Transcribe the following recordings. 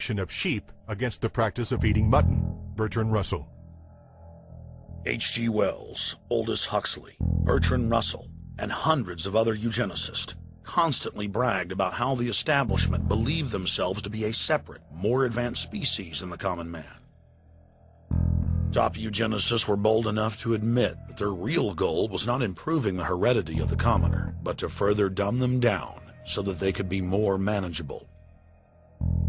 of sheep against the practice of eating mutton. Bertrand Russell. H.G. Wells, Aldous Huxley, Bertrand Russell, and hundreds of other eugenicists constantly bragged about how the establishment believed themselves to be a separate, more advanced species than the common man. Top eugenicists were bold enough to admit that their real goal was not improving the heredity of the commoner, but to further dumb them down so that they could be more manageable.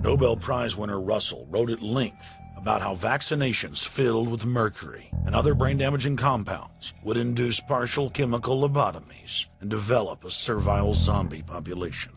Nobel Prize winner Russell wrote at length about how vaccinations filled with mercury and other brain-damaging compounds would induce partial chemical lobotomies and develop a servile zombie population.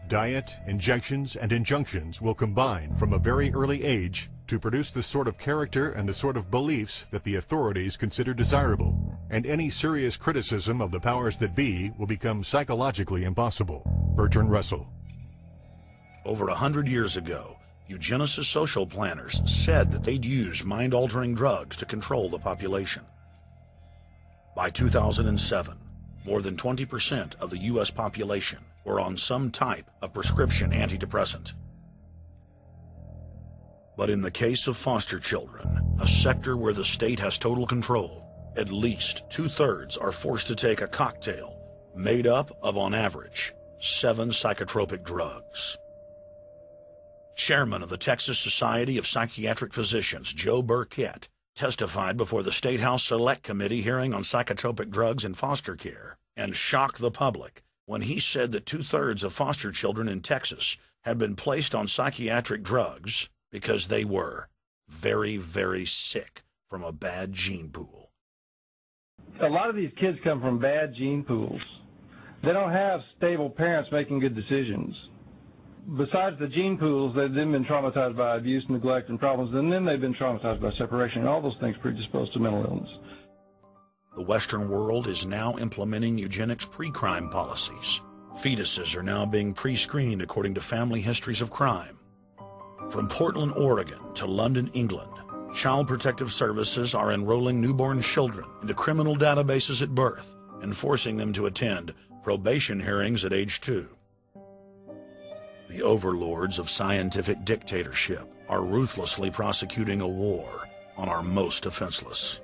Diet, injections, and injunctions will combine from a very early age to produce the sort of character and the sort of beliefs that the authorities consider desirable, and any serious criticism of the powers that be will become psychologically impossible. Bertrand Russell. Over 100 years ago, eugenicist social planners said that they'd use mind-altering drugs to control the population. By 2007, more than 20% of the U.S. population were on some type of prescription antidepressant. But in the case of foster children, a sector where the state has total control, at least 2/3 are forced to take a cocktail made up of, on average, 7 psychotropic drugs. Chairman of the Texas Society of Psychiatric Physicians, Joe Burkett, testified before the State House Select Committee hearing on psychotropic drugs in foster care and shocked the public when he said that 2/3 of foster children in Texas had been placed on psychiatric drugs because they were very, very sick from a bad gene pool. A lot of these kids come from bad gene pools. They don't have stable parents making good decisions. Besides the gene pools, they've then been traumatized by abuse, neglect, and problems, and then they've been traumatized by separation, and all those things predispose to mental illness. The Western world is now implementing eugenics pre-crime policies. Fetuses are now being pre-screened according to family histories of crime. From Portland, Oregon to London, England, Child Protective Services are enrolling newborn children into criminal databases at birth and forcing them to attend probation hearings at age 2. The overlords of scientific dictatorship are ruthlessly prosecuting a war on our most defenseless.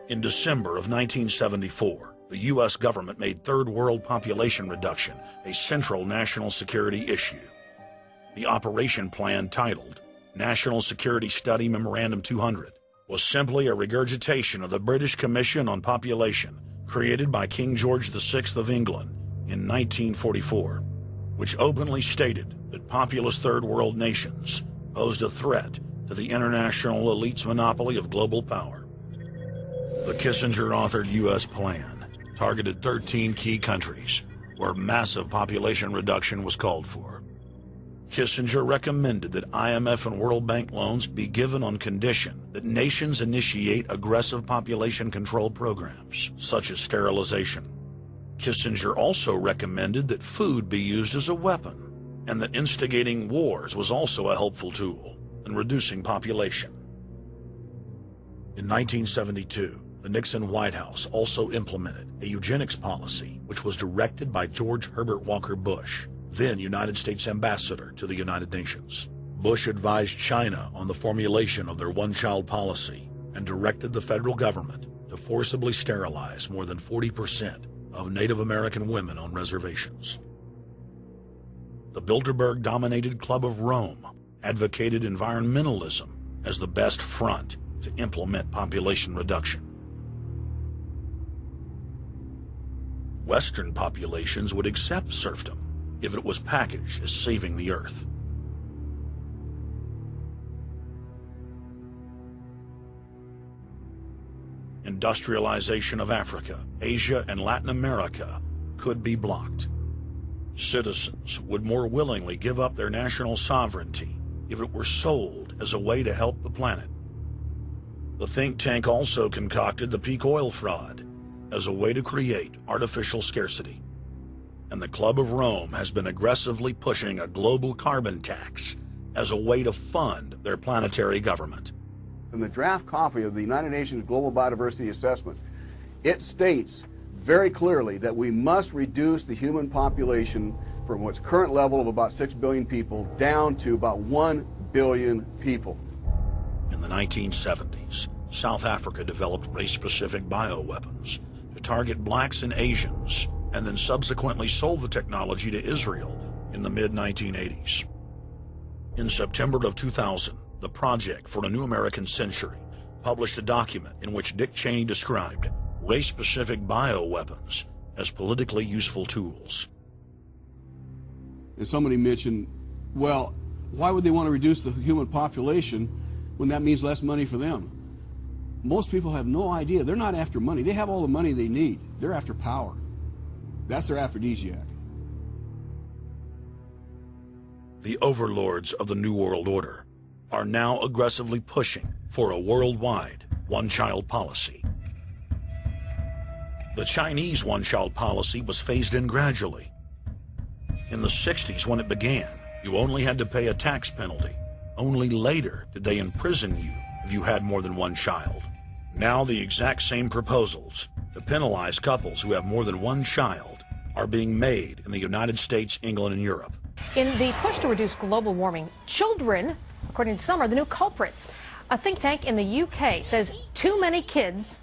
In December of 1974, the U.S. government made third world population reduction a central national security issue. The operation plan, titled National Security Study Memorandum 200, was simply a regurgitation of the British Commission on Population created by King George VI of England in 1944, which openly stated that populous third world nations posed a threat to the international elite's monopoly of global power. The Kissinger-authored U.S. plan targeted 13 key countries where massive population reduction was called for. Kissinger recommended that IMF and World Bank loans be given on condition that nations initiate aggressive population control programs, such as sterilization. Kissinger also recommended that food be used as a weapon, and that instigating wars was also a helpful tool in reducing population. In 1972, the Nixon White House also implemented a eugenics policy which was directed by George Herbert Walker Bush, then United States Ambassador to the United Nations. Bush advised China on the formulation of their one-child policy and directed the federal government to forcibly sterilize more than 40% of Native American women on reservations. The Bilderberg-dominated Club of Rome advocated environmentalism as the best front to implement population reduction. Western populations would accept serfdom if it was packaged as saving the earth. Industrialization of Africa, Asia, and Latin America could be blocked. Citizens would more willingly give up their national sovereignty if it were sold as a way to help the planet. The think tank also concocted the peak oil fraud as a way to create artificial scarcity. And the Club of Rome has been aggressively pushing a global carbon tax as a way to fund their planetary government. In the draft copy of the United Nations Global Biodiversity Assessment, it states very clearly that we must reduce the human population from its current level of about 6 billion people down to about 1 billion people. In the 1970s, South Africa developed race-specific bioweapons to target blacks and Asians, and then subsequently sold the technology to Israel in the mid-1980s. In September of 2000, the Project for a New American Century published a document in which Dick Cheney described race-specific bioweapons as politically useful tools. And somebody mentioned, well, why would they want to reduce the human population when that means less money for them? Most people have no idea. They're not after money. They have all the money they need. They're after power. That's their aphrodisiac. The overlords of the New World Order are now aggressively pushing for a worldwide one-child policy. The Chinese one-child policy was phased in gradually. In the 60s, when it began, you only had to pay a tax penalty. Only later did they imprison you if you had more than one child. Now the exact same proposals to penalize couples who have more than one child are being made in the United States, England, and Europe. In the push to reduce global warming, children, according to some, are the new culprits. A think tank in the UK says too many kids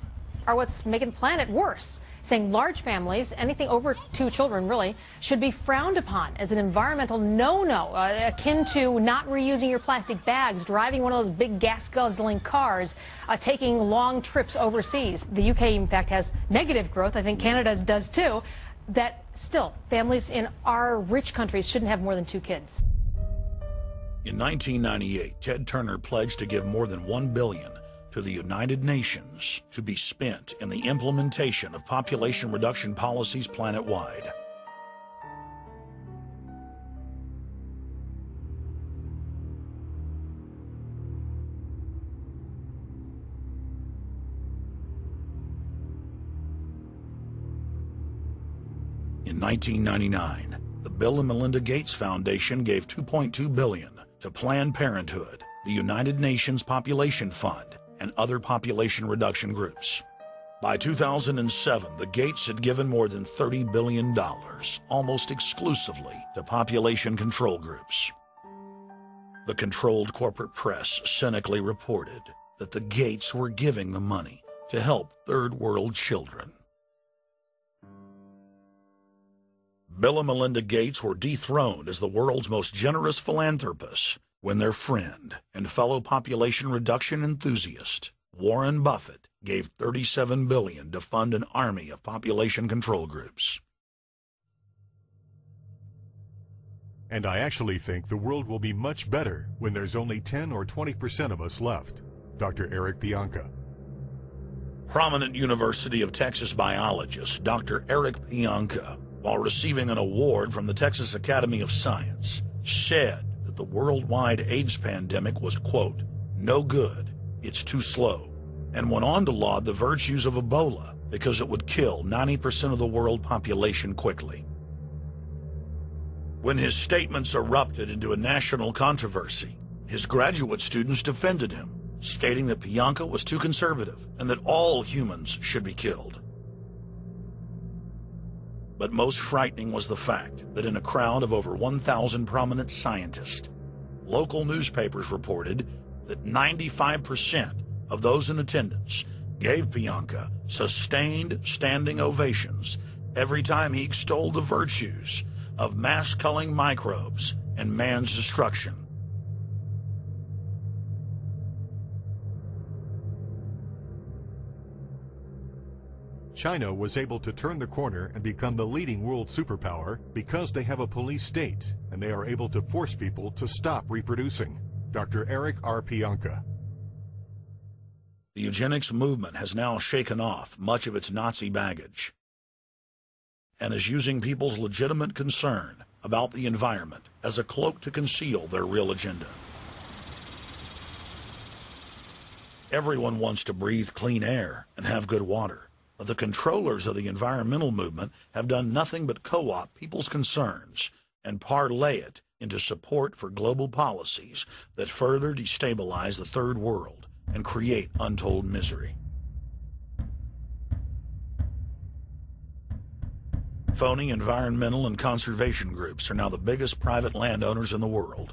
are what's making the planet worse, saying large families, anything over 2 children really, should be frowned upon as an environmental no-no, akin to not reusing your plastic bags, driving one of those big gas-guzzling cars, taking long trips overseas. The UK, in fact, has negative growth. I think Canada does too. That still, families in our rich countries shouldn't have more than 2 kids. In 1998, Ted Turner pledged to give more than $1 billion to the United Nations to be spent in the implementation of population reduction policies planet-wide. In 1999, the Bill and Melinda Gates Foundation gave $2.2 billion to Planned Parenthood, the United Nations Population Fund, and other population reduction groups. By 2007, the Gates had given more than $30 billion, almost exclusively to population control groups. The controlled corporate press cynically reported that the Gates were giving the money to help third world children. Bill and Melinda Gates were dethroned as the world's most generous philanthropists when their friend and fellow population reduction enthusiast, Warren Buffett, gave $37 billion to fund an army of population control groups. And I actually think the world will be much better when there's only 10 or 20% of us left. Dr. Eric Pianka. Prominent University of Texas biologist Dr. Eric Pianka, while receiving an award from the Texas Academy of Science, said that the worldwide AIDS pandemic was, quote, no good, it's too slow, and went on to laud the virtues of Ebola because it would kill 90% of the world population quickly. When his statements erupted into a national controversy, his graduate students defended him, stating that Pianka was too conservative and that all humans should be killed. But most frightening was the fact that in a crowd of over 1,000 prominent scientists, local newspapers reported that 95% of those in attendance gave Pianka sustained standing ovations every time he extolled the virtues of mass-culling microbes and man's destruction. China was able to turn the corner and become the leading world superpower because they have a police state and they are able to force people to stop reproducing. Dr. Eric R. Pianka. The eugenics movement has now shaken off much of its Nazi baggage and is using people's legitimate concern about the environment as a cloak to conceal their real agenda. Everyone wants to breathe clean air and have good water. But the controllers of the environmental movement have done nothing but co-opt people's concerns and parlay it into support for global policies that further destabilize the third world and create untold misery. Phony environmental and conservation groups are now the biggest private landowners in the world.